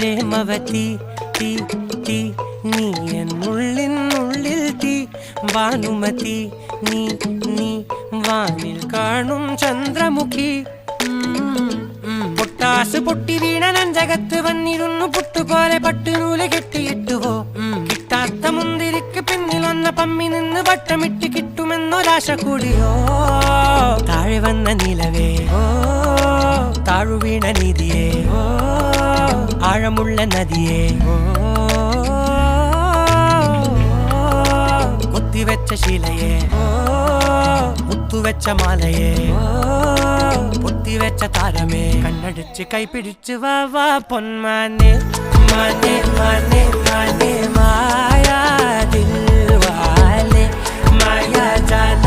പ്രേമവതി തീ തീ നീ എന്നുള്ളിൽ തീ ഭാനുമതി നീ നീ വാനിൽ കാണും ചന്ദ്രമുഖി പൊട്ടാസ് പൊട്ടി വീണ നഞ്ചകത്ത് വന്നിരുന്നു പുട്ടുപോലെ പട്ടുനൂല് കെട്ടിയിട്ടുവോ കിട്ടാത്ത മുന്തിരിക്ക് പിന്നിൽ വന്ന പമ്മി നിന്ന് വട്ടമിട്ട് കിട്ടുമെന്നൊരാശ കൂടിയോ താഴെ വന്ന നിലവേ താഴു വീണ നിധിയേ ആഴമുള്ള നദിയേ കൊത്തിവെച്ച ശിലയേ മുത്തുവെച്ച മാലയേ പൊത്തിവെച്ച താരമേ കണ്ണടിച്ച് കൈപിടിച്ച് വാ വാ പൊന്മാനെ മാനെ മാനെ മാനെ മായാ ദിൽവാലെ മായാ ജാല